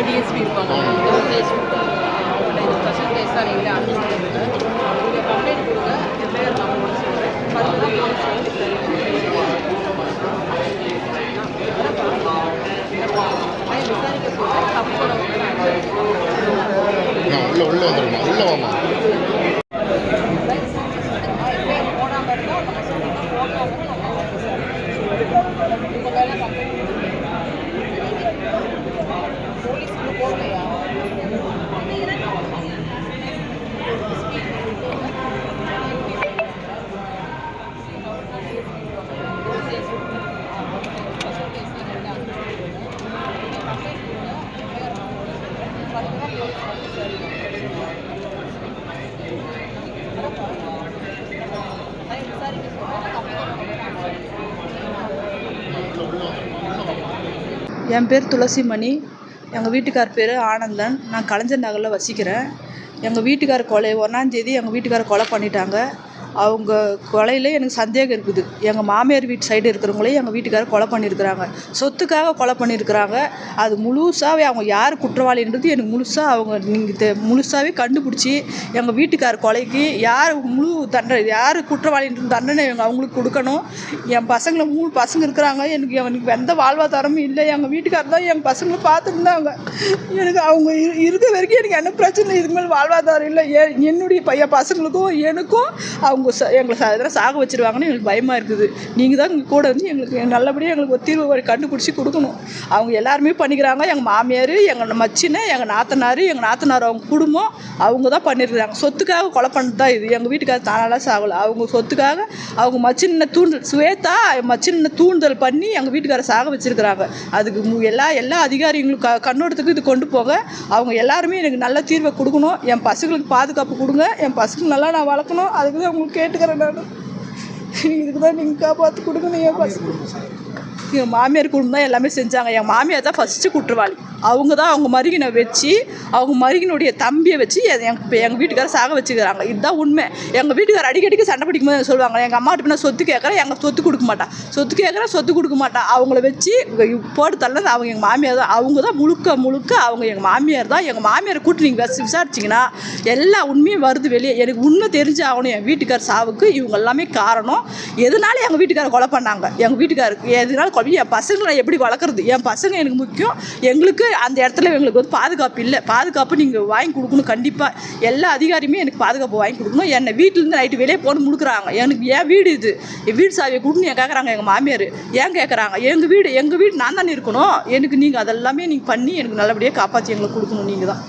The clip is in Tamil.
டிஎஸ்பி இருப்பாங்க, ஸ்பெஷல் கேஸ் தான் நீங்களே அனுப்பிச்சுடுங்க. நீங்கள் கம்ப்ளைண்ட் கொடுங்க, எஃப்ஐஆர் நான் போட சொல்கிறேன். ஃபர்தராக போலீஸ் வந்து விசாரிக்க சொல்கிறேன். தப்பு உள்ள வந்துருமா உள்ள வாமா எஃப்ஐஆர் போடாமல் இருந்தால் நம்ம சொல்லிட்டு போடாமல் நம்ம உங்கள் மேலே கம்ப்ளைண்ட் போலீஸ்க்கு போகலையா? என் பேர் துளசிமணி. எங்கள் வீட்டுக்கார் பேர் ஆனந்தன். நான் கலைஞர் நகரில் வசிக்கிறேன். எங்கள் வீட்டுக்கார் கொலை 1ஆம் தேதி எங்கள் வீட்டுக்கார கொலை பண்ணிட்டாங்க. அவங்க கொலையில் எனக்கு சந்தேகம் இருக்குது. எங்கள் மாமியார் வீட்டு சைடு இருக்கிறவங்களையும் எங்கள் வீட்டுக்காரர் கொலை பண்ணியிருக்கிறாங்க. சொத்துக்காக கொலை பண்ணியிருக்கிறாங்க. அது முழுசாகவே அவங்க யார் குற்றவாளின்றது எனக்கு முழுசாக அவங்க நீங்கள் முழுசாகவே கண்டுபிடிச்சி எங்கள் வீட்டுக்கார் கொலைக்கு யார் முழு தண்டனை, யார் குற்றவாளின்றது தண்டனை அவங்களுக்கு கொடுக்கணும். என் பசங்களை 3 பசங்க இருக்கிறாங்க. எனக்கு எந்த வாழ்வாதாரமும் இல்லை. எங்கள் வீட்டுக்காரர் தான் என் பசங்களை பார்த்துருந்தாங்க. எனக்கு அவங்க இருக்க வரைக்கும் எனக்கு என்ன பிரச்சனை, இதுக்கு மேலே வாழ்வாதாரம் இல்லை. என்னுடைய என் பசங்களுக்கும் எனக்கும் அவங்க எங்களை எதனா சாக வச்சுருவாங்கன்னு எங்களுக்கு பயமாக இருக்குது. நீங்கள் தான் இங்கே கூட வந்து எங்களுக்கு நல்லபடியாக எங்களுக்கு ஒரு தீர்வு கண்டுபிடிச்சி கொடுக்கணும். அவங்க எல்லாருமே பண்ணிக்கிறாங்க. எங்கள் மாமியார், எங்கள் மச்சினை, எங்கள் நாத்தனார் அவங்க குடும்பம் அவங்க தான் பண்ணியிருக்கிறாங்க. சொத்துக்காக கொலை பண்ணிட்டு தான் இது. எங்கள் வீட்டுக்காரர் தானாலாம் சாகலை. அவங்க சொத்துக்காக அவங்க மச்சினை தூண்டல் சுவேதா மச்சினை தூண்டுதல் பண்ணி எங்கள் வீட்டுக்காரர் சாக வச்சுருக்கிறாங்க. அதுக்கு எல்லா அதிகாரிகளும் கண்ணோட்டத்துக்கு இது கொண்டு போக அவங்க எல்லாருமே எனக்கு நல்ல தீர்வை கொடுக்கணும். என் பசங்களுக்கு பாதுகாப்பு கொடுங்க. என் பசங்க நல்லா நான் வளர்க்கணும். அதுக்கு தான் உங்களுக்கு கேட்டுக்கிறேன். நான் இதுக்கு தான் நீங்கள் காப்பாற்றி கொடுக்கணும். என் பசங்க எங்கள் மாமியார் குடும்பம் தான் எல்லாமே செஞ்சாங்க. என் மாமியார் தான் ஃபஸ்ட்டு குற்றவாளி. அவங்க தான் அவங்க மருகினை வச்சு அவங்க மருகினுடைய தம்பியை வச்சு எங்கள் வீட்டுக்காரர் சாக வச்சுக்கிறாங்க. இதுதான் உண்மை. எங்கள் வீட்டுக்காரர் அடிக்கடிக்கு சண்டை பிடிக்கும் போது சொல்லுவாங்க, எங்கள் அம்மாட்ட போய் நான் சொத்து கேட்குறேன், எங்கள் சொத்து கொடுக்க மாட்டான், சொத்து கொடுக்க மாட்டான். அவங்கள வச்சு போட்டு தள்ளது அவங்க எங்கள் மாமியார் தான். அவங்க தான் முழுக்க அவங்க எங்கள் மாமியார் தான். எங்கள் மாமியாரை கூட்டு நீங்கள் விசாரிச்சிங்கன்னா எல்லா உண்மையும் வருது வெளியே. எனக்கு உண்மை தெரிஞ்சு ஆகணும். என் வீட்டுக்கார் சாவுக்கு இவங்க எல்லாமே காரணம். எதனால எங்கள் வீட்டுக்காரர் கொலை பண்ணாங்க, எங்கள் வீட்டுக்காருக்கு எதனால கொலை, என் பசங்களை எப்படி வளர்க்குறது, என் பசங்க எனக்கு முக்கியம். எங்களுக்கு அந்த இடத்துல எங்களுக்கு வந்து பாதுகாப்பு இல்லை. பாதுகாப்பு நீங்கள் வாங்கி கொடுக்கணும். கண்டிப்பாக எல்லா அதிகாரியுமே எனக்கு பாதுகாப்பு வாங்கி கொடுக்கணும். என்னை வீட்டிலேருந்து நைட்டு வெளியே போட்டு முடுக்குறாங்க. எனக்கு என் வீடு இது, என் வீடு சாவியை கொடுன்னு கேட்குறாங்க எங்கள் மாமியார். ஏன் கேட்குறாங்க? எங்கள் வீடு நான் தானே இருக்கணும். எனக்கு நீங்கள் அதெல்லாமே நீங்கள் பண்ணி எனக்கு நல்லபடியாக காப்பாற்றி எங்களுக்கு கொடுக்கணும். நீங்கள் தான்